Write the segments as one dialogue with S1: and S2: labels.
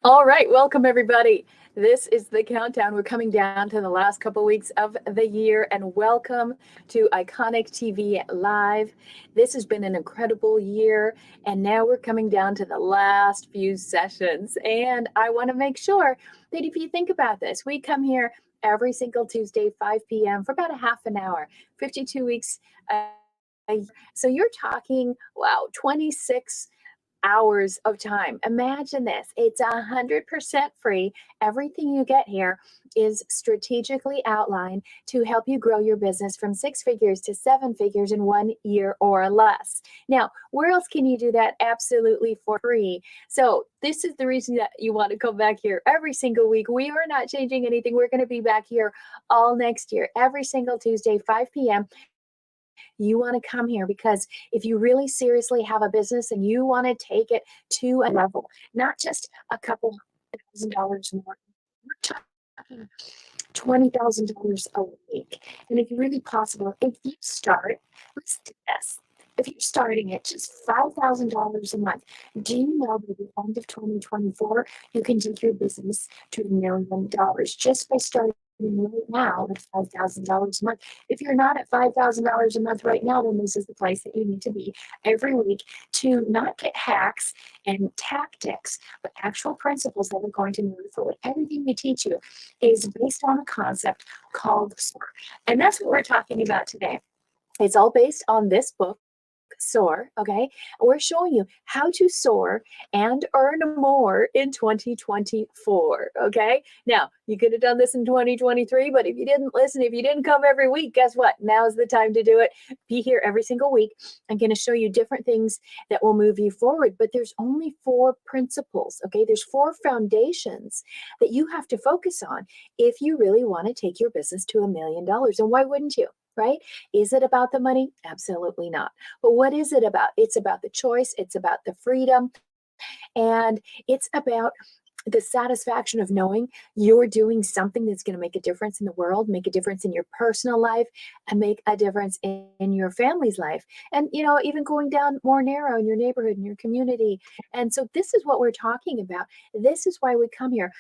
S1: All right, welcome everybody. This is the countdown. We're coming down to the last couple weeks of the year, and welcome to Iconic TV Live. This has been an incredible year, and now we're coming down to the last few sessions. And I want to make sure that if you think about this, we come here every single Tuesday, 5 p.m., for about a half an hour, 52 weeks a year. So you're talking, wow, 26 hours of time. Imagine this. It's 100% free. Everything you get here is strategically outlined to help you grow your business from six figures to seven figures in 1 year or less. Now, where else can you do that absolutely for free? So, this is the reason that you want to come back here every single week. We are not changing anything. We're going to be back here all next year, every single Tuesday, 5 p.m. You want to come here because if you really seriously have a business and you want to take it to a level, not just a couple $1,000s more, we're talking $20,000 a week. And if really possible, if you start, listen to this. If you're starting at just $5,000 a month, do you know by the end of 2024, you can take your business to $1 million just by starting right now at $5,000 a month? If you're not at $5,000 a month right now, then this is the place that you need to be every week to not get hacks and tactics, but actual principles that are going to move forward. Everything we teach you is based on a concept called SOAR. And that's what we're talking about today. It's all based on this book, SOAR, okay? We're showing you how to soar and earn more in 2024, okay? Now, you could have done this in 2023, but if you didn't listen, if you didn't come every week, guess what? Now's the time to do it. Be here every single week. I'm going to show you different things that will move you forward, but there's only four principles, okay? There's four foundations that you have to focus on if you really want to take your business to $1 million. And why wouldn't you? Right? Is it about the money? Absolutely not. But what is it about? It's about the choice, it's about the freedom, and it's about the satisfaction of knowing you're doing something that's going to make a difference in the world, make a difference in your personal life, and make a difference in your family's life. And, even going down more narrow in your neighborhood, in your community. And so, this is what we're talking about. This is why we come here.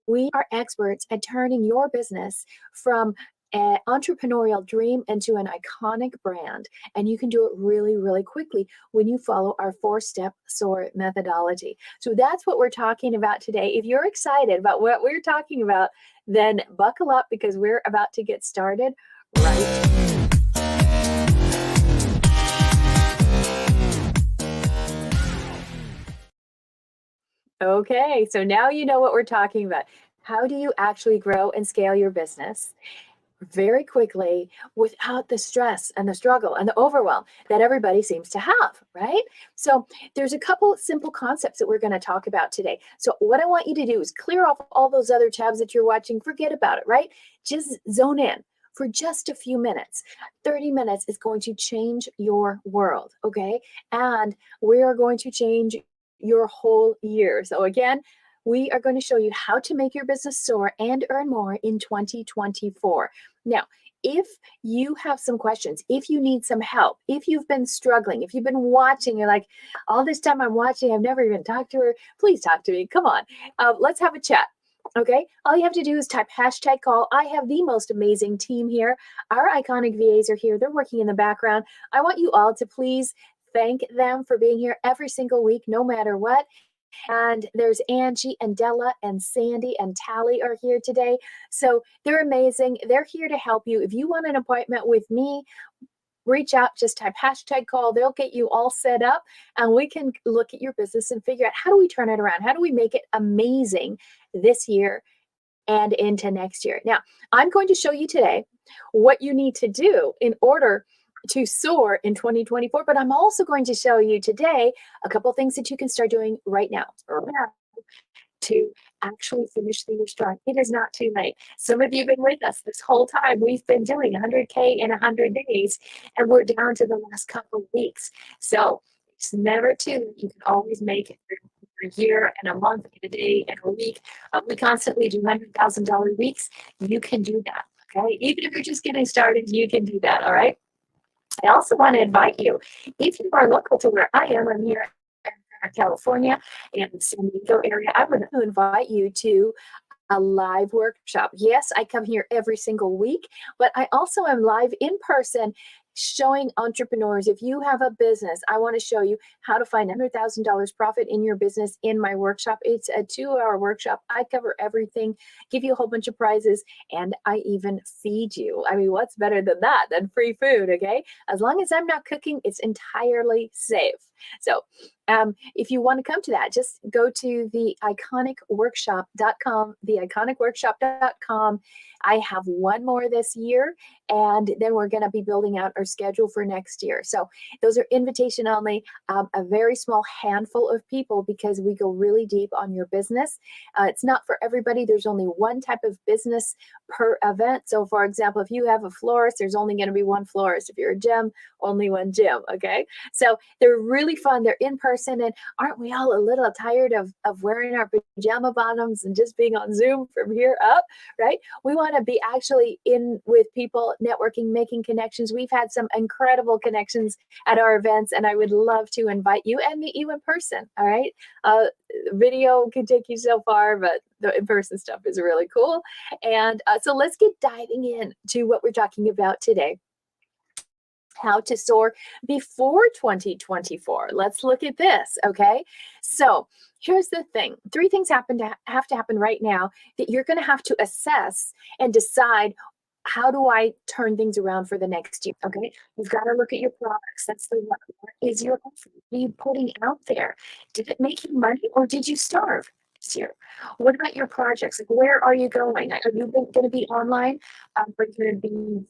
S1: We are experts at turning your business from an entrepreneurial dream into an iconic brand. And you can do it really, really quickly when you follow our four-step SOAR methodology. So that's what we're talking about today. If you're excited about what we're talking about, then buckle up because we're about to get started right. Okay, so now you know what we're talking about. How do you actually grow and scale your business very quickly without the stress and the struggle and the overwhelm that everybody seems to have, right? So there's a couple simple concepts that we're going to talk about today. So what I want you to do is clear off all those other tabs that you're watching. Forget about it, right? Just zone in for just a few minutes. 30 minutes is going to change your world, okay? And we are going to change your whole year. So again, we are going to show you how to make your business soar and earn more in 2024. Now, if you have some questions, if you need some help, if you've been struggling, if you've been watching, you're like, all this time I'm watching, I've never even talked to her, please talk to me. Come on, let's have a chat. Okay, all you have to do is type #call. I have the most amazing team here. Our iconic VAs are here. They're working in the background. I want you all to please thank them for being here every single week, no matter what. And there's Angie and Della and Sandy and Tally are here today. So they're amazing. They're here to help you. If you want an appointment with me, reach out, just type #call. They'll get you all set up and we can look at your business and figure out how do we turn it around? How do we make it amazing this year and into next year? Now, I'm going to show you today what you need to do in order to soar in 2024, but I'm also going to show you today a couple things that you can start doing right now to actually finish the year strong. It is not too late. Some of you have been with us this whole time. We've been doing 100K in 100 days, and we're down to the last couple of weeks. So it's never too late. You can always make it through a year and a month and a day and a week. We constantly do $100,000 weeks. You can do that. Okay. Even if you're just getting started, you can do that. All right. I also want to invite you, if you are local to where I am, I'm here California and the San Diego area, I would invite you to a live workshop. Yes, I come here every single week, but I also am live in person showing entrepreneurs. If you have a business, I want to show you how to find $100,000 profit in your business in my workshop. It's a 2-hour workshop. I cover everything, give you a whole bunch of prizes, and I even feed you. I mean, what's better than that, than free food? Okay. As long as I'm not cooking, it's entirely safe. So if you want to come to that, just go to the iconicworkshop.com, theiconicworkshop.com. I have one more this year, and then we're going to be building out our schedule for next year. So those are invitation only, a very small handful of people, because we go really deep on your business. It's not for everybody. There's only one type of business per event. So for example, if you have a florist, there's only going to be one florist. If you're a gym, only one gym. Okay. So they're really fun. They're in person. And aren't we all a little tired of wearing our pajama bottoms and just being on Zoom from here up, right? We want to be actually in with people, networking, making connections. We've had some incredible connections at our events, and I would love to invite you and meet you in person. All right. Video can take you so far, but the in-person stuff is really cool. And so let's get diving in to what we're talking about today. How to soar before 2024. Let's look at this, okay? So here's the thing. 3 things have to happen right now that you're going to have to assess and decide, how do I turn things around for the next year? Okay, you've got to look at your products. That's the what. What is your offer? What are you putting out there? Did it make you money, or did you starve this year? What about your projects? Like, where are you going? Are you going to be online? Are you going to be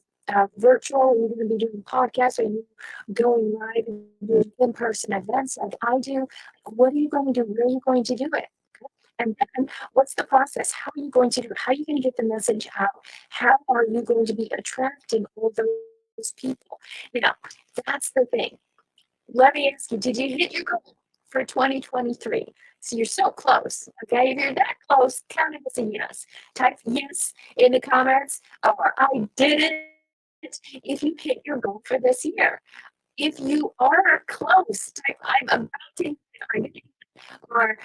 S1: virtual? Are you going to be doing podcasts? Are you going live and doing in-person events like I do? What are you going to do? Where are you going to do it? And then what's the process? How are you going to do it? How are you going to get the message out? How are you going to be attracting all those people? Now, that's the thing. Let me ask you, did you hit your goal for 2023? So you're so close, okay? If you're that close, count it as a yes. Type yes in the comments, or I did it if you hit your goal for this year. If you are close, type I'm about to hit it, or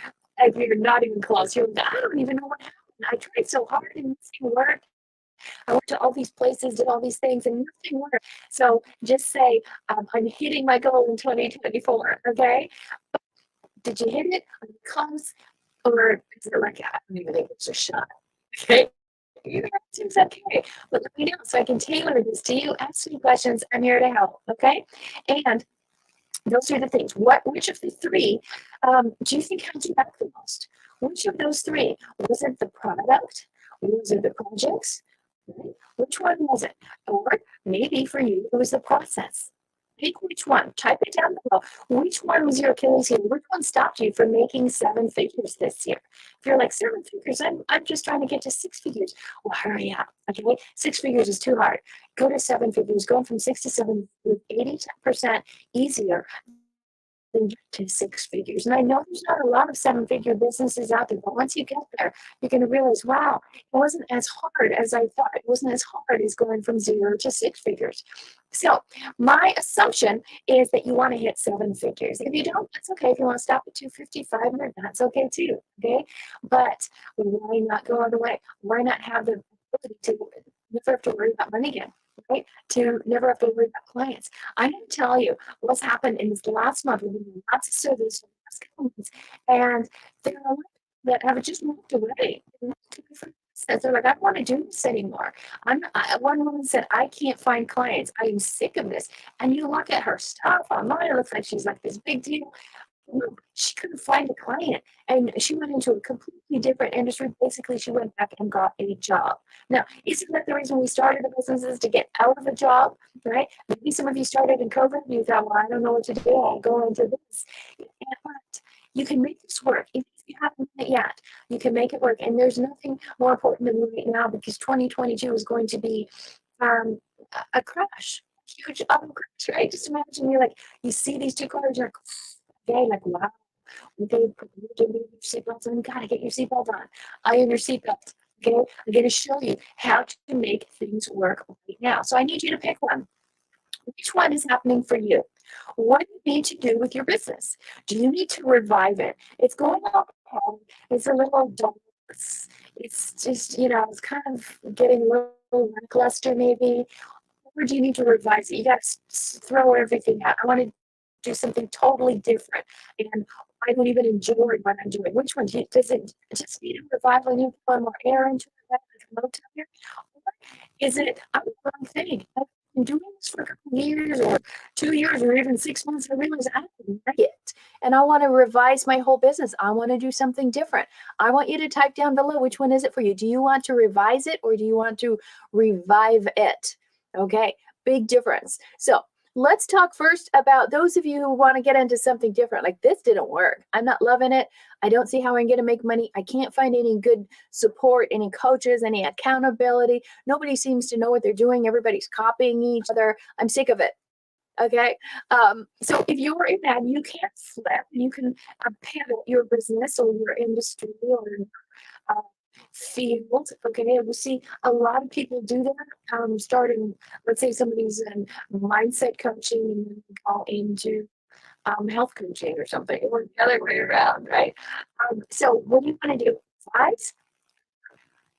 S1: if you're not even close, you're like, I don't even know what happened. I tried so hard and nothing worked. I went to all these places, did all these things, and nothing worked. So just say, I'm hitting my goal in 2024, okay? Did you hit it? Are you close? Or is it like, I don't even think it's a shot, okay? Either seems okay, but let me know so I can tailor this to you. Ask me questions. I'm here to help, okay? And those are the things. Which of the 3 do you think held you back the most? Which of those 3? Was it the product? Was it the projects? Which one was it? Or maybe for you, it was the process. Pick which one. Type it down below. Which one was your Achilles heel? Which one stopped you from making 7 figures this year? If you're like 7 figures, I'm just trying to get to 6 figures. Well, hurry up. Okay, 6 figures is too hard. Go to 7 figures. Going from 6 to 7 is 80% easier than to 6 figures. And I know there's not a lot of 7-figure businesses out there, but once you get there, you're going to realize, wow, it wasn't as hard as I thought. It wasn't as hard as going from 0 to 6 figures. So my assumption is that you want to hit 7 figures. If you don't, that's okay. If you want to stop at 250, 500, that's okay too. Okay. But why not go all the way? Why not have the ability to never have to worry about money again? Right? To never have to worry about clients. I'm going to tell you what's happened in this last month. We've been lots of surveys for the last couple months, and there are a lot that have just moved away. They're like, I don't want to do this anymore. One woman said, I can't find clients. I am sick of this. And you look at her stuff online, it looks like she's like this big deal. She couldn't find a client, and she went into a completely different industry. Basically, she went back and got a job. Now, isn't that the reason we started the businesses, to get out of a job, right? Maybe some of you started in COVID and you thought, well, I don't know what to do. I'll go into this. But you can make this work. If you haven't done it yet, you can make it work. And there's nothing more important than right now, because 2022 is going to be a crash, huge crash, right? Just imagine you see these 2 cars, you're like, wow, okay, your seatbelts on. You gotta get your seatbelt on. Iron your seatbelt. Okay, I'm gonna show you how to make things work right now. So I need you to pick one. Which one is happening for you? What do you need to do with your business? Do you need to revive it? It's going okay. It's a little dull. It's just, it's kind of getting a little lackluster maybe. Or do you need to revise it? You got to throw everything out. I want to do something totally different. And I don't even enjoy what I'm doing. Which one? Does it just need a revival and you put more air into it, like a low tire? Or is it, I'm the wrong thing? I've been doing this for a couple years or 2 years or even 6 months. I realize I don't like it. And I want to revise my whole business. I want to do something different. I want you to type down below which one is it for you. Do you want to revise it or do you want to revive it? Okay, big difference. So let's talk first about those of you who want to get into something different. Like this didn't work. I'm not loving it. I don't see how I'm going to make money. I can't find any good support, any coaches, any accountability. Nobody seems to know what they're doing. Everybody's copying each other. I'm sick of it. Okay. So if you're in that, you can flip, you can pivot your business or your industry or uh, field. Okay, we see a lot of people do that. Starting, let's say somebody's in mindset coaching and then go into health coaching or something, or the other way around, right? So what do you want to do?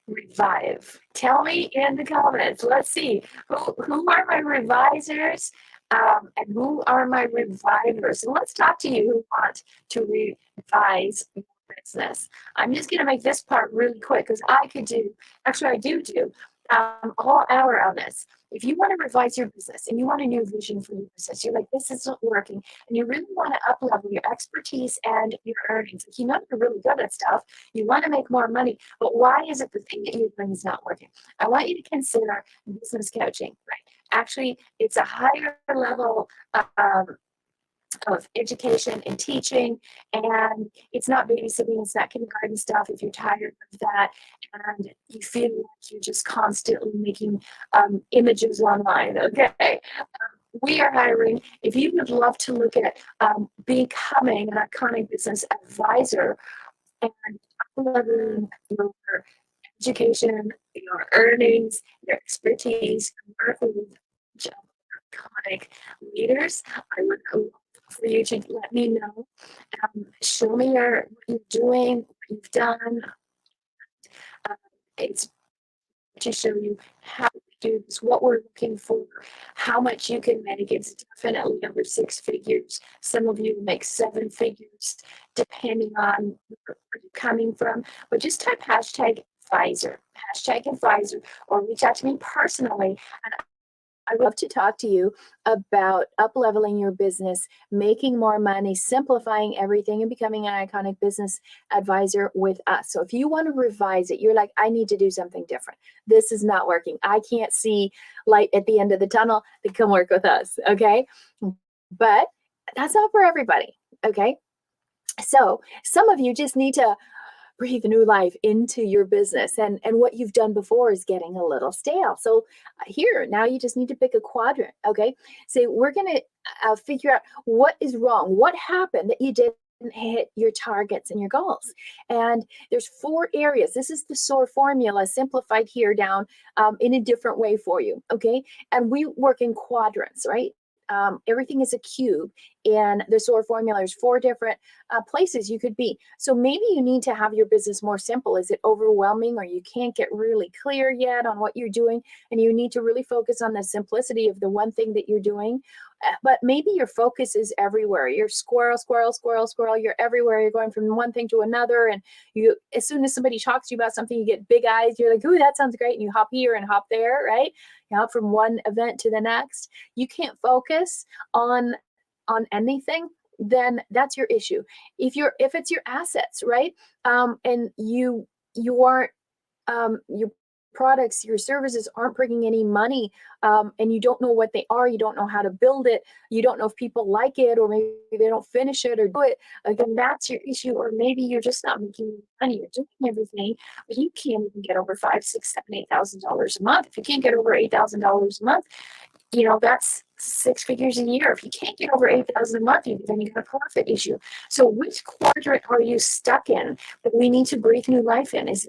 S1: Revive. Tell me in the comments. Let's see who are my revisers and who are my revivers. So let's talk to you who want to revise your business. I'm just going to make this part really quick because I could do, actually, I do a whole hour on this. If you want to revise your business and you want a new vision for your business, you're like, this isn't working, and you really want to up level your expertise and your earnings. Like, you're really good at stuff. You want to make more money, but why is it the thing that you're doing is not working? I want you to consider business coaching, right? Actually, it's a higher level of education and teaching, and it's not babysitting, it's not kindergarten stuff. If you're tired of that and you feel like you're just constantly making images online, okay, we are hiring. If you would love to look at becoming an iconic business advisor and leveraging your education, your earnings, your expertise, working with iconic leaders, I would love for you to let me know. Show me what you're doing, what you've done. It's to show you how to do this, what we're looking for, how much you can make. It's definitely over 6 figures. Some of you make 7 figures, depending on where you're coming from. But just type hashtag advisor, or reach out to me personally, and I would love to talk to you about up-leveling your business, making more money, simplifying everything, and becoming an iconic business advisor with us. So if you want to revise it, you're like, I need to do something different. This is not working. I can't see light at the end of the tunnel. Then come work with us, okay? But that's not for everybody, okay? So some of you just need to breathe new life into your business, and what you've done before is getting a little stale. So here now you just need to pick a quadrant. Okay, so we're going to figure out what is wrong, what happened that you didn't hit your targets and your goals. And there's 4 areas. This is the SOAR formula simplified here down in a different way for you. Okay, and we work in quadrants, right? Everything is a cube, and the SOAR formula, there's 4 different places you could be. So maybe you need to have your business more simple. Is it overwhelming, or you can't get really clear yet on what you're doing, and you need to really focus on the simplicity of the one thing that you're doing? But maybe your focus is everywhere. You're squirrel, squirrel, squirrel, squirrel. You're everywhere. You're going from one thing to another, and you, as soon as somebody talks to you about something, you get big eyes. You're like, "Ooh, that sounds great!" And you hop here and hop there, right? You hop from one event to the next. You can't focus on anything, then that's your issue. If it's your assets, right? And you aren't your products, your services aren't bringing any money, and you don't know what they are, you don't know how to build it, you don't know if people like it, or maybe they don't finish it or do it, again, that's your issue. Or maybe you're just not making money, you're doing everything, but you can't even get over $5, $6, $7, $8,000 a month. If you can't get over $8,000 a month, that's 6 figures a year. If you can't get over 8,000 a month, then you got a profit issue. So which quadrant are you stuck in that we need to breathe new life in? Is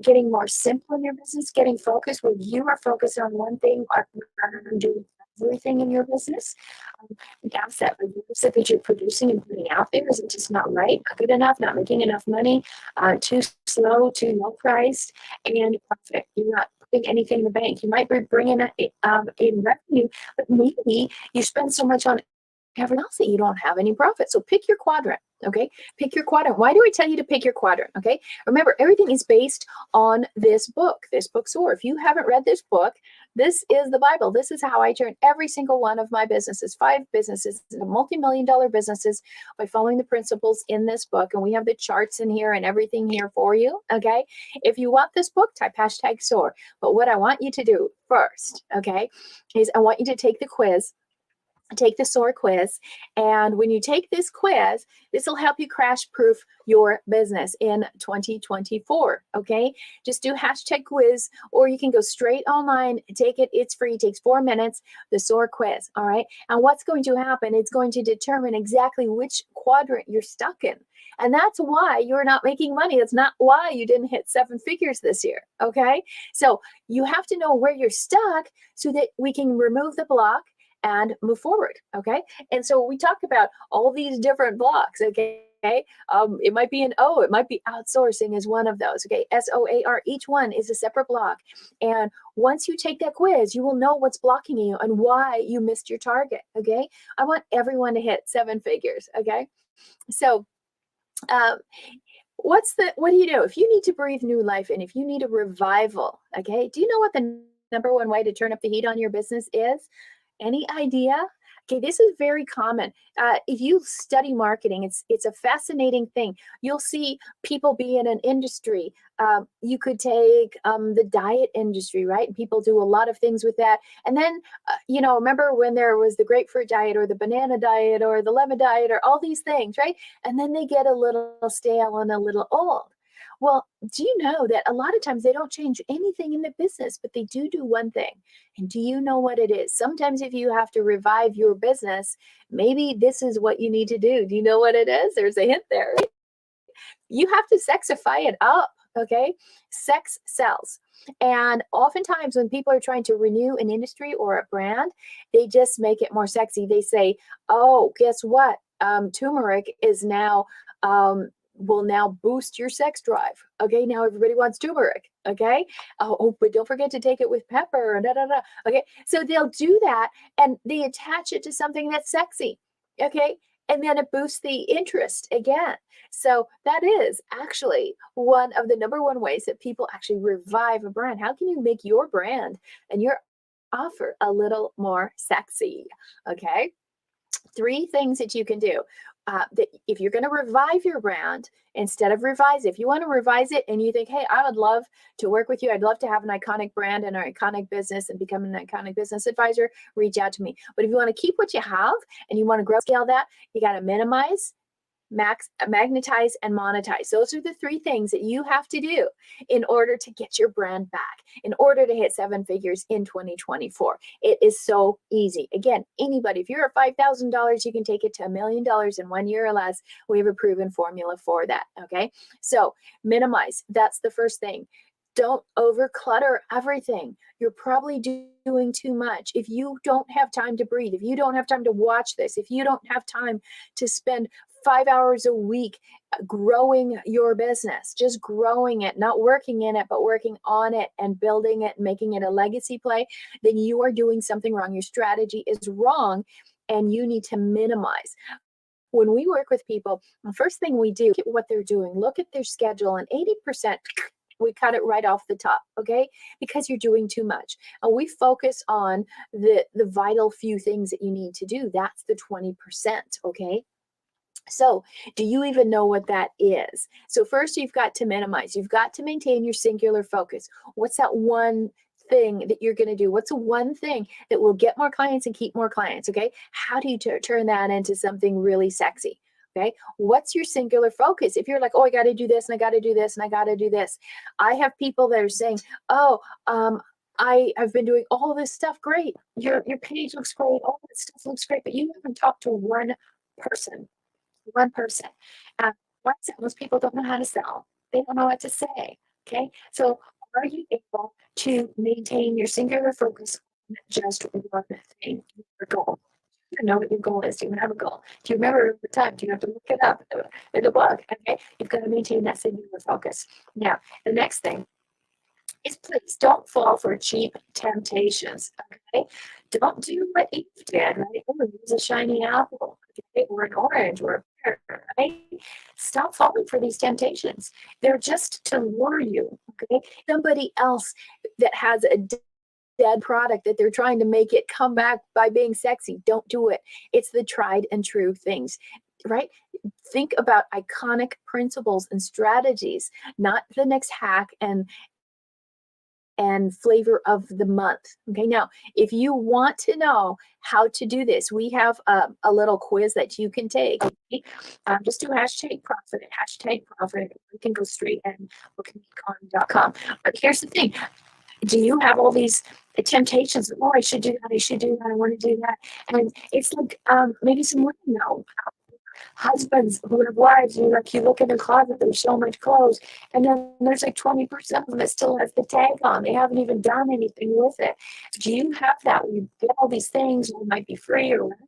S1: getting more simple in your business, getting focused where you are focused on one thing rather than doing everything in your business?
S2: the asset or the asset that you're producing and putting out there is just not right, not good enough, not making enough money, too slow, too low priced, and profit. You're not putting anything in the bank. You might be bringing in revenue, but maybe you spend so much on everything else that you don't have any profit. So pick your quadrant. Okay. Pick your quadrant. Why do I tell you to pick your quadrant? Okay. Remember, everything is based on this book, SOAR. If you haven't read this book, this is the Bible. This is how I turn every single one of my businesses, 5 businesses, into multi-million-dollar businesses by following the principles in this book. And we have the charts in here and everything here for you. Okay. If you want this book, type hashtag SOAR. But what I want you to do first, okay, is I want you to take the quiz. Take the SOAR quiz. And when you take this quiz, this will help you crash proof your business in 2024. Okay. Just do hashtag quiz, or you can go straight online, take it. It's free, it takes 4 minutes, the SOAR quiz. All right. And what's going to happen? It's going to determine exactly which quadrant you're stuck in. And that's why you're not making money. That's not why you didn't hit 7 figures this year. Okay. So you have to know where you're stuck so that we can remove the block and move forward. Okay. And so we talk about all these different blocks. Okay. It might be it might be outsourcing is one of those. Okay. SOAR, each one is a separate block. And once you take that quiz, you will know what's blocking you and why you missed your target. Okay. I want everyone to hit 7 figures. Okay. So, uh, what do you do if you need to breathe new life and if you need a revival? Okay. Do you know what the number one way to turn up the heat on your business is? Any idea? Okay, this is very common. If you study marketing, it's a fascinating thing. You'll see people be in an industry. You could take the diet industry, right? People do a lot of things with that. And then, remember when there was the grapefruit diet or the banana diet or the lemon diet or all these things, right? And then they get a little stale and a little old. Well, do you know that a lot of times they don't change anything in the business, but they do one thing? And do you know what it is? Sometimes if you have to revive your business, maybe this is what you need to do. Do you know what it is? There's a hint there. You have to sexify it up. Okay. Sex sells. And oftentimes when people are trying to renew an industry or a brand, they just make it more sexy. They say, oh, guess what? Turmeric is now will now boost your sex drive. Okay, now everybody wants turmeric. Okay, but don't forget to take it with pepper. Da, da, da. Okay, so they'll do that and they attach it to something that's sexy. Okay, and then it boosts the interest again. So that is actually one of the number one ways that people actually revive a brand. How can you make your brand and your offer a little more sexy? Okay, 3 things that you can do. That if you're going to revive your brand, instead of revise it, if you want to revise it and you think, hey, I would love to work with you, I'd love to have an iconic brand and an iconic business and become an iconic business advisor, reach out to me. But if you want to keep what you have and you want to grow scale that, you got to minimize, magnetize, and monetize. Those are the 3 things that you have to do in order to get your brand back, in order to hit 7 figures in 2024. It is so easy. Again, anybody, if you're at $5,000, you can take it to $1 million in 1 year or less. We have a proven formula for that. Okay. So minimize. That's the first thing. Don't overclutter everything. You're probably doing too much. If you don't have time to breathe, if you don't have time to watch this, if you don't have time to spend 5 hours a week growing your business, just growing it, not working in it, but working on it and building it, making it a legacy play, then you are doing something wrong. Your strategy is wrong and you need to minimize. When we work with people, the first thing we do, look at what they're doing, look at their schedule, and 80%, we cut it right off the top, okay? Because you're doing too much. And we focus on the vital few things that you need to do. That's the 20%, okay? So, do you even know what that is? So, first, you've got to minimize. You've got to maintain your singular focus. What's that one thing that you're going to do? What's the one thing that will get more clients and keep more clients? Okay. How do you turn that into something really sexy? Okay. What's your singular focus? If you're like, oh, I got to do this and I got to do this and I got to do this. I have people that are saying, oh, I have been doing all this stuff. Great. Your page looks great. All this stuff looks great, but you haven't talked to person. One person. Most people don't know how to sell. They don't know what to say. Okay. So are you able to maintain your singular focus on just one thing, your goal? You know what your goal is. Do you have a goal? Do you remember the time? Do you have to look it up in the book? Okay, you've got to maintain that singular focus. Now, the next thing is please don't fall for cheap temptations. Okay, don't do what Eve did. Right? Oh, use a shiny apple, okay? Or an orange, or a pear. Right? Stop falling for these temptations. They're just to lure you. Okay,
S1: Somebody else that has a dead product that they're trying to make it come back by being sexy. Don't do it. It's the tried and true things, right? Think about iconic principles and strategies, not the next hack and flavor of the month. Okay, now if you want to know how to do this, we have a little quiz that you can take.
S2: Just do hashtag profit, hashtag profit. You can go straight and look at econ.com. But here's the thing, do you have all these temptations? Oh, I should do that. I should do that. I want to do that. And it's like maybe some women know husbands who have wives. You look in the closet. There's so much clothes, and then there's like 20% of them that still has the tag on. They haven't even done anything with it. Do you have that? You get all these things. It might be free or whatever,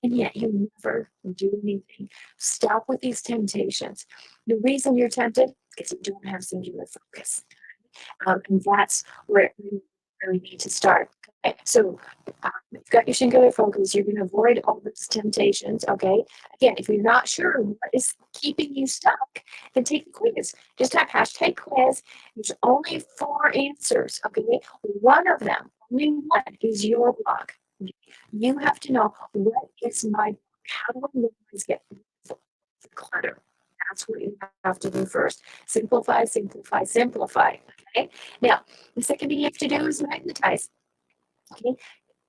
S2: and yet you never do anything. Stop with these temptations. The reason you're tempted is you don't have singular focus. And that's where you really need to start. Okay? So you've got your singular focus. You're going to avoid all those temptations. Okay. Again, if you're not sure what is keeping you stuck, then take the quiz. Just type hashtag quiz. There's only 4 answers. Okay. One of them, only one, is your block. You have to know, what is my block? How do I minimize get the clutter? That's what you have to do first. Simplify, simplify, simplify. Okay. Now, the second thing you have to do is magnetize. Okay.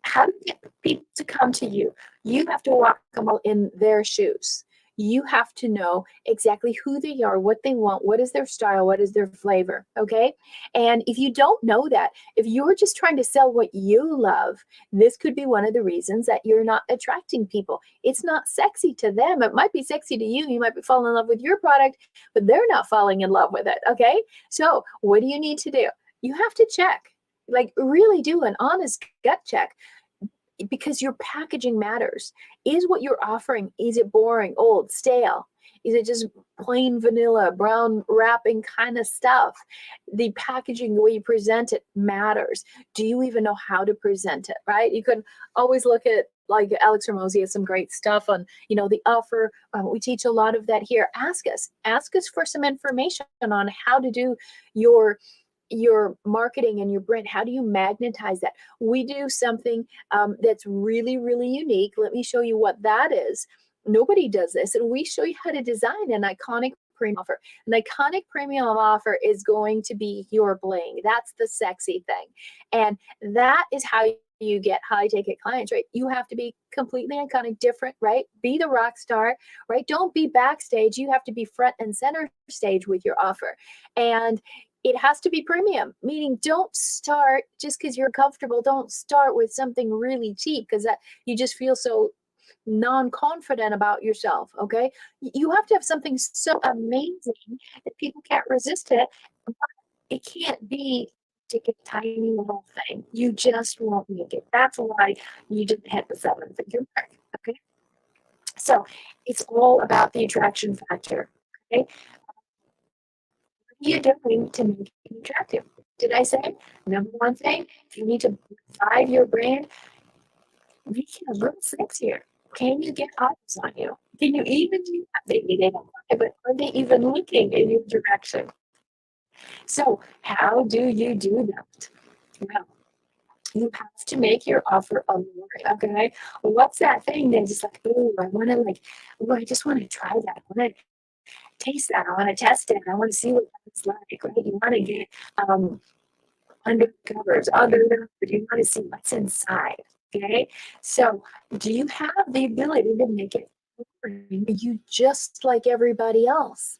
S2: How do you get people to come to you?
S1: You have to walk them in their shoes. You have to know exactly who they are, what they want, what is their style, what is their flavor. Okay. And if you don't know that, if you're just trying to sell what you love, this could be one of the reasons that you're not attracting people. It's not sexy to them. It might be sexy to you. You might be falling in love with your product, but they're not falling in love with it. Okay. So, what do you need to do? You have to check, like, really do an honest gut check, because your packaging matters. Is what you're offering, is it boring, old, stale? Is it just plain vanilla, brown wrapping kind of stuff? The packaging, the way you present it matters. Do you even know how to present it, right? You can always look at, like, Alex Ramosi has some great stuff on, the offer. We teach a lot of that here. Ask us for some information on how to do your marketing and your brand. How do you magnetize that? We do something that's really, really unique. Let me show you what that is. Nobody does this, and we show you how to design an iconic premium offer. An iconic premium offer is going to be your bling. That's the sexy thing, and that is how you get high ticket clients, right? You have to be completely iconic, different, right? Be the rock star, right? Don't be backstage. You have to be front and center stage with your offer. And it has to be premium, meaning don't start just because you're comfortable. Don't start with something really cheap because that you just feel so non-confident about yourself. Okay, you have to have something so amazing that people can't resist it. It can't be to get a tiny little thing. You just won't make it. That's why you didn't hit the 7-figure mark. Okay, so it's all about the attraction factor. Okay, you doing to make it attractive? Did I say number one thing? If you need to revive your brand, make it a little sexier. Can you get eyes on you? Can you even do that? Maybe they don't want it, but are they even looking in your direction? So, how do you do that? Well, you have to make your offer alluring. Okay, what's that thing that's just like, ooh, I want to I just want to try that. I want to taste that. I want to test it. I want to see what it's like. Right? You want to get under the covers, you want to see what's inside. Okay, so do you have the ability to make it you just like everybody else?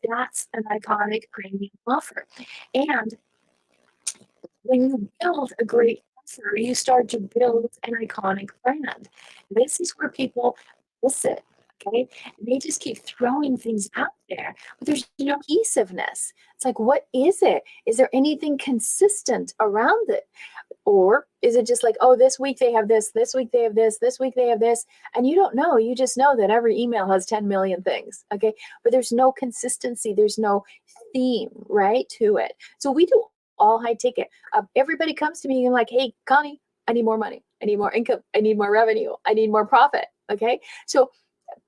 S1: That's an iconic premium offer. And when you build a great offer, you start to build an iconic brand. This is where people miss it.
S2: Okay. And they just keep throwing things out there, but there's no
S1: Cohesiveness. It's like, what is it? Is there anything consistent around it? Or is it just like, oh, this week they have this week they have this week they have this, and you don't know. You just know that every email has 10 million things, okay? But there's no consistency, there's no theme, right, to it. So we do all high ticket. Everybody comes to me and like, hey, Connie, I need more money, I need more income, I need more revenue, I need more profit, okay? So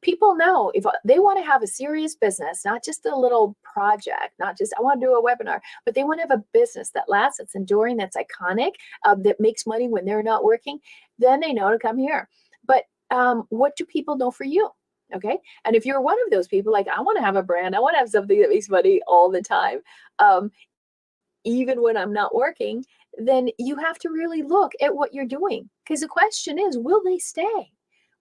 S1: people know if they want to have a serious business, not just a little project, not just I want to do a webinar, but they want to have a business that lasts, that's enduring, that's iconic, that makes money when they're not working, then they know to come here. But what do people know for you? Okay. And if you're one of those people, like, I want to have a brand, I want to have something that makes money all the time, um, even when I'm not working, then you have to really look at what you're doing. Because the question is, will they stay?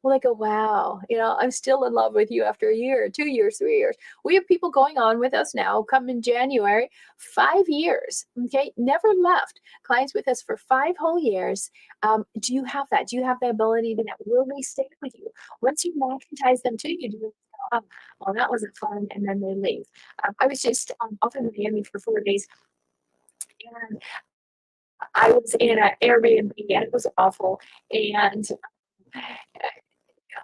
S1: Well, they go, wow, I'm still in love with you after a year, 2 years, 3 years. We have people going on with us now, come in January, 5 years, okay, never left. Clients with us for 5 whole years. Do you have that? Do you have the ability to that? Will they stay with you? Once you magnetize them to you, do you go, oh, well, that wasn't fun, and then they leave. I was just off in Miami for 4 days, and I was in an Airbnb and it was awful. And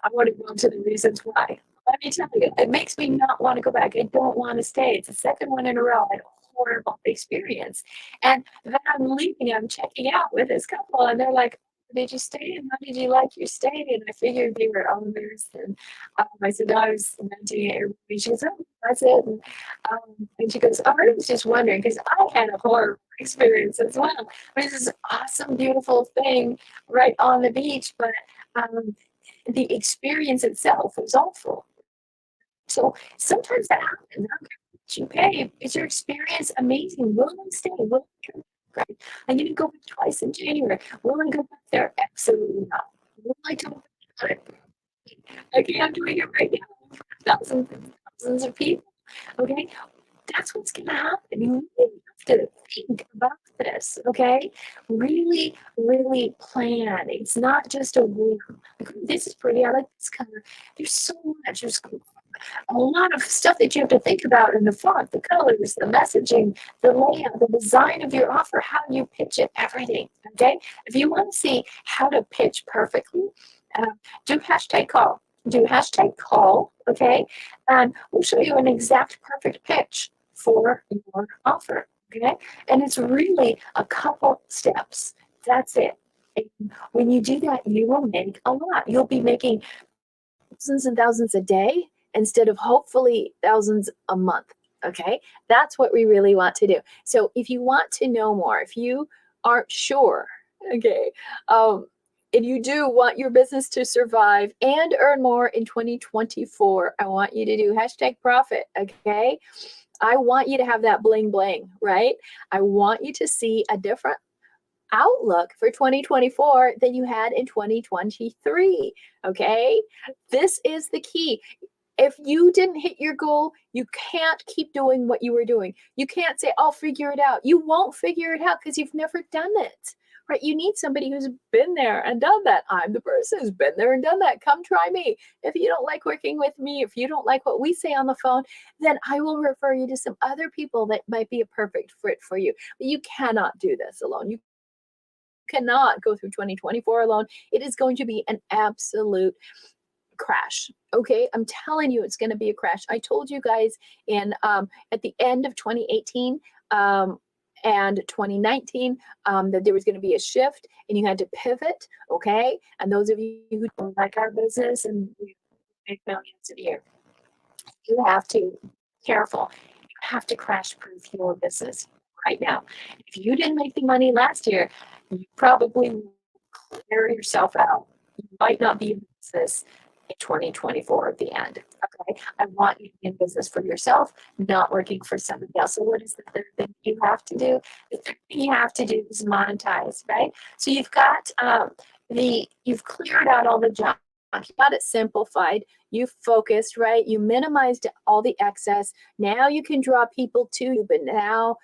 S1: I want to go into the reasons why. Let me tell you, it makes me not want to go back. I don't want to stay. It's the second one in a row. I had a horrible experience. And then I'm leaving, I'm checking out with this couple, and they're like, did you stay? And how did you like your stay? And I figured they were owners. And I said, no, I was renting it. She goes, oh, that's it. And she goes, oh, I was just wondering, because I had a horrible experience as well. This is an awesome, beautiful thing right on the beach, but the experience itself was awful. So sometimes that happens. I don't care what you pay. Is your experience amazing? Will I stay? Will I come back? Right? I need to go back twice in January. Will I go back there? Absolutely not. Will I talk about it? Okay, I'm doing it right now. Thousands and thousands of people. Okay, that's what's going to happen. You really have to think about this, okay? Really, really plan. It's not just a whim. Like, this is pretty. I like this color. There's so much. There's a lot of stuff that you have to think about in the font, the colors, the messaging, the layout, the design of your offer, how you pitch it, everything, okay? If you want to see how to pitch perfectly, uh, do hashtag call. Do hashtag call, okay? And we'll show you an exact perfect pitch for your offer. Okay. And it's really a couple steps. That's it. And when you do that, you will make a lot. You'll be making thousands and thousands a day instead of hopefully thousands a month. Okay. That's what we really want to do. So if you want to know more, if you aren't sure, okay, if you do want your business to survive and earn more in 2024, I want you to do hashtag profit. Okay. I want you to have that bling bling, right? I want you to see a different outlook for 2024 than you had in 2023. Okay. This is the key. If you didn't hit your goal, you can't keep doing what you were doing. You can't say, I'll figure it out. You won't figure it out because you've never done it. Right? You need somebody who's been there and done that. I'm the person who's been there and done that. Come try me. If you don't like working with me, if you don't like what we say on the phone, then I will refer you to some other people that might be a perfect fit for you. But you cannot do this alone. You cannot go through 2024 alone. It is going to be an absolute crash. Okay, I'm telling you, it's going to be a crash. I told you guys in at the end of 2018 and 2019 that there was going to be a shift, and you had to pivot. Okay, and those of you who don't like our business and make millions a year, you have to be careful. You have to crash proof your business right now. If you didn't make the money last year, you probably clear yourself out. You might not be in business in 2024 at the end. Okay. I want you to be in business for yourself, not working for somebody else. So what is the third thing you have to do? The third thing you have to do is monetize, right? So you've got you've cleared out all the junk. You got it simplified. You focused, right? You minimized all the excess. Now you can draw people to you, but now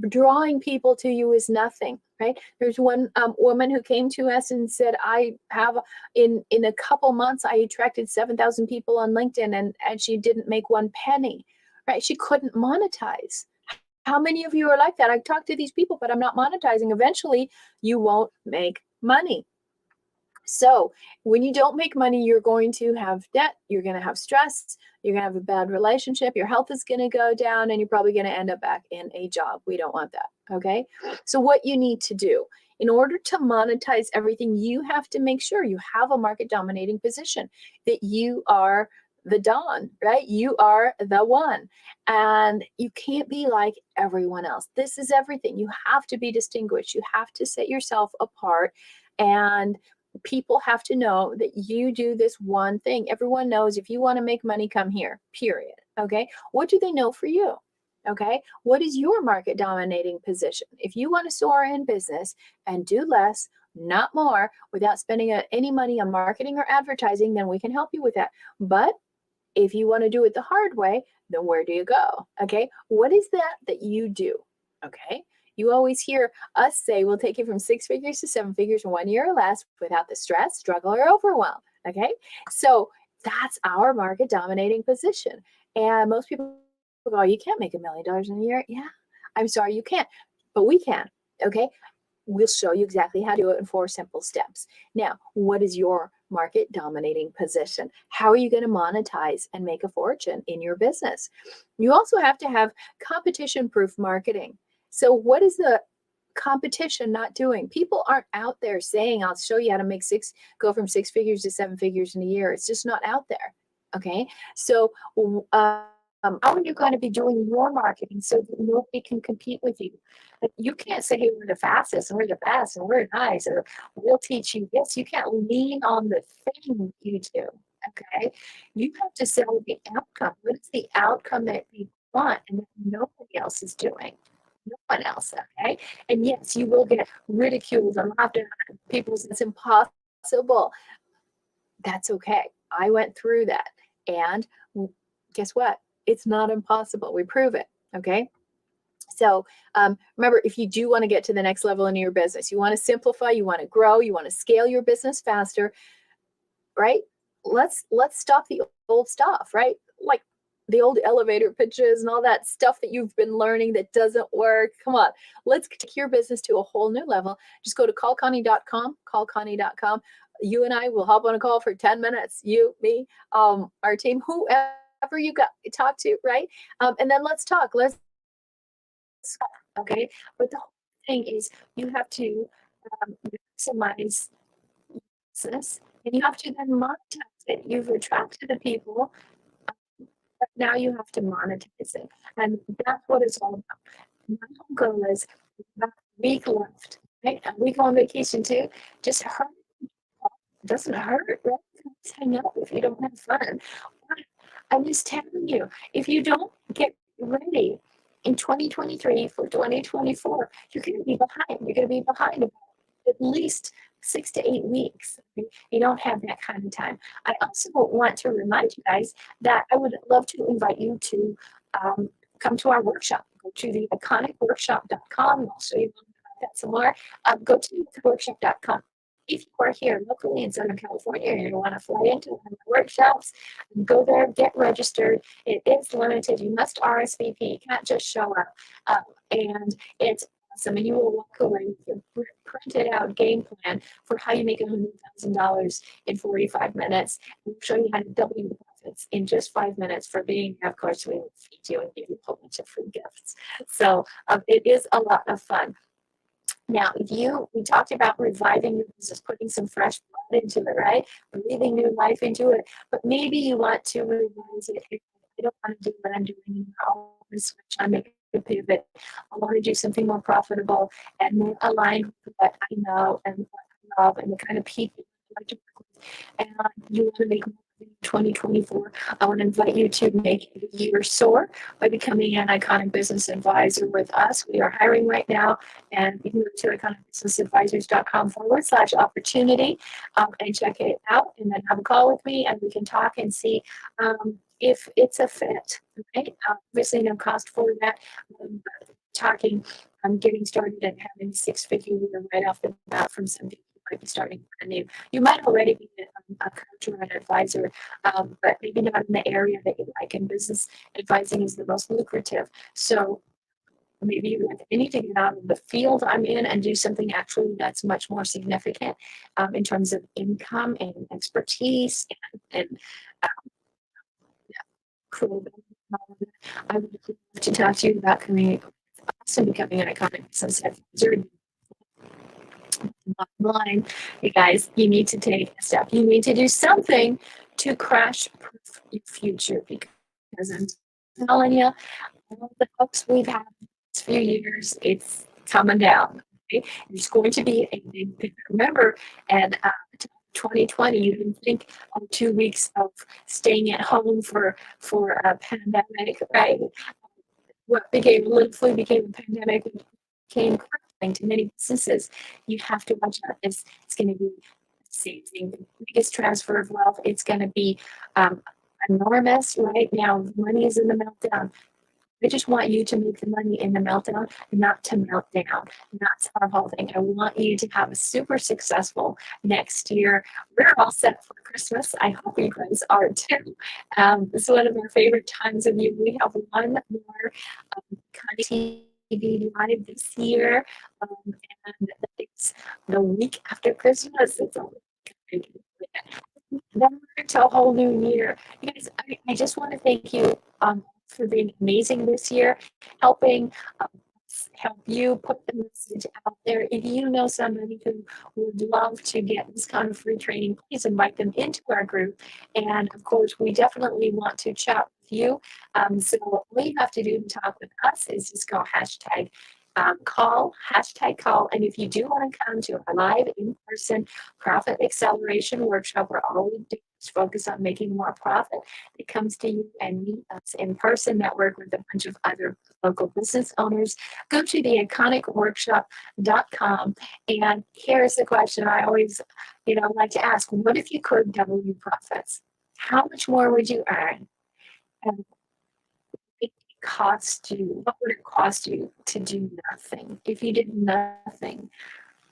S1: drawing people to you is nothing. right? There's one woman who came to us and said, I have in a couple months, I attracted 7,000 people on LinkedIn, and she didn't make one penny, right? She couldn't monetize. How many of you are like that? I talk to these people, but I'm not monetizing. Eventually, you won't make money. So when you don't make money, you're going to have debt, you're going to have stress, you're going to have a bad relationship, your health is going to go down, and you're probably going to end up back in a job. We don't want that. Okay. So what you need to do in order to monetize everything, you have to make sure you have a market dominating position, that you are the Don, right? You are the one. And you can't be like everyone else. This is everything. You have to be distinguished. You have to set yourself apart. And people have to know that you do this one thing. Everyone knows if you want to make money, come here, period. Okay. What do they know for you? Okay. What is your market dominating position? If you want to soar in business and do less, not more, without spending any money on marketing or advertising, then we can help you with that. But if you want to do it the hard way, then where do you go? Okay. What is that you do? Okay. You always hear us say we'll take you from 6 figures to 7 figures in 1 year or less without the stress, struggle, or overwhelm. Okay. So that's our market dominating position. And most people go, you can't make $1 million in a year. Yeah. I'm sorry, you can't, but we can. Okay. We'll show you exactly how to do it in 4 simple steps. Now, what is your market dominating position? How are you going to monetize and make a fortune in your business? You also have to have competition proof marketing. So, what is the competition not doing? People aren't out there saying, I'll show you how to go from 6 figures to 7 figures in a year. It's just not out there. Okay. So,
S2: how are you going to be doing your marketing so that nobody can compete with you? Like, you can't say, hey, we're the fastest and we're the best and we're nice or we'll teach you this. You can't lean on the thing you do. Okay. You have to sell the outcome. What is the outcome that you want and that nobody else is doing? No one else. Okay. And yes, you will get ridiculed and laughed at.
S1: people say it's impossible. That's okay. I went through that. And guess what? It's not impossible. We prove it. Okay. So remember, if you do want to get to the next level in your business, you want to simplify, you want to grow, you want to scale your business faster, right? Let's stop the old stuff, right? Like the old elevator pitches and all that stuff that you've been learning that doesn't work. Come on, let's take your business to a whole new level. Just go to callconnie.com, callconnie.com. You and I will hop on a call for 10 minutes. You, me, our team, whoever you got to talk to, right? And then let's talk. Let's
S2: Okay. But the whole thing is you have to maximize business and you have to then monetize it. You've attracted the people, but now you have to monetize it. And that's what it's all about. My whole goal is about a week left, right? A week on vacation too. Just hurt. It doesn't hurt, right? Just hang out if you don't have fun. I'm just telling you, if you don't get ready in 2023 for 2024, you're going to be behind. You're going to be behind at least 6 to 8 weeks. You don't have that kind of time. I also want to remind you guys that I would love to invite you to come to our workshop. Go to the iconicworkshop.com. I'll show you about that some more. Go to workshop.com. If you are here locally in Southern California and you want to fly into one of the workshops, go there, get registered. It is limited. You must RSVP. You can't just show up. And it's awesome. And you will walk away with a printed out game plan for how you make $100,000 in 45 minutes. We'll show you how to double your profits in just 5 minutes for being, of course, we will feed you and give you a whole bunch of free gifts. So it is a lot of fun. Now, we talked about reviving your business, putting some fresh blood into it, right? Breathing new life into it. But maybe you want to revise it. I don't want to do what I'm doing anymore. I want to switch. I make a pivot. I want to do something more profitable and more aligned with what I know and what I love and the kind of people I like to work with. And you want to make more in 2024. I want to invite you to make your SOAR by becoming an Iconic Business Advisor with us. We are hiring right now, and you can go to iconicbusinessadvisors.com/opportunity and check it out, and then have a call with me, and we can talk and see if it's a fit. Okay, obviously no cost for that. Talking getting started and having 6-figure year right off the bat from something you might be starting brand new. You might already be a coach or an advisor, but maybe not in the area that you like. And business advising is the most lucrative. So maybe you need to get out of the field I'm in and do something actually that's much more significant in terms of income and expertise and cool. I would love to talk to you about coming, also becoming an iconic business advisor. Bottom line, you guys, you need to take a step. You need to do something to crash proof your future, because I'm telling you, all the hopes we've had these few years, it's coming down. Okay? It's going to be a big picture. Remember, and 2020, you didn't think 2 weeks of staying at home for a pandemic, right? What became little flu became a pandemic and became crippling to many businesses. You have to watch out. It's going to be the same thing. The biggest transfer of wealth. It's going to be enormous. Right now, money is in the meltdown. I just want you to make the money in the meltdown, not to melt down. That's our whole thing. I want you to have a super successful next year. We're all set for Christmas. I hope you guys are too. It's one of our favorite times of year. We have one more kind of TV live this year, and it's the week after Christmas. It's all then we're into a whole new year. You guys, I just want to thank you for being amazing this year, helping help you put the message out there. If you know somebody who would love to get this kind of free training, please invite them into our group. And of course, we definitely want to chat with you. So all you have to do to talk with us is just go call, #call. And if you do want to come to a live in-person profit acceleration workshop where all we do is focus on making more profit, it comes to you and meet us in person, network with a bunch of other local business owners, go to the iconicworkshop.com. And here's the question I always, like to ask: what if you could double your profits? How much more would you earn? And what would it cost you to do nothing? If you did nothing,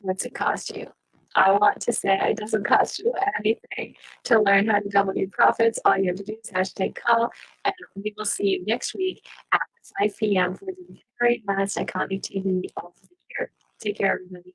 S2: what's it cost you? I want to say it doesn't cost you anything to learn how to double your profits. All you have to do is #call, and we will see you next week at 5 p.m. for the very last Iconic TV of the year. Take care, everybody.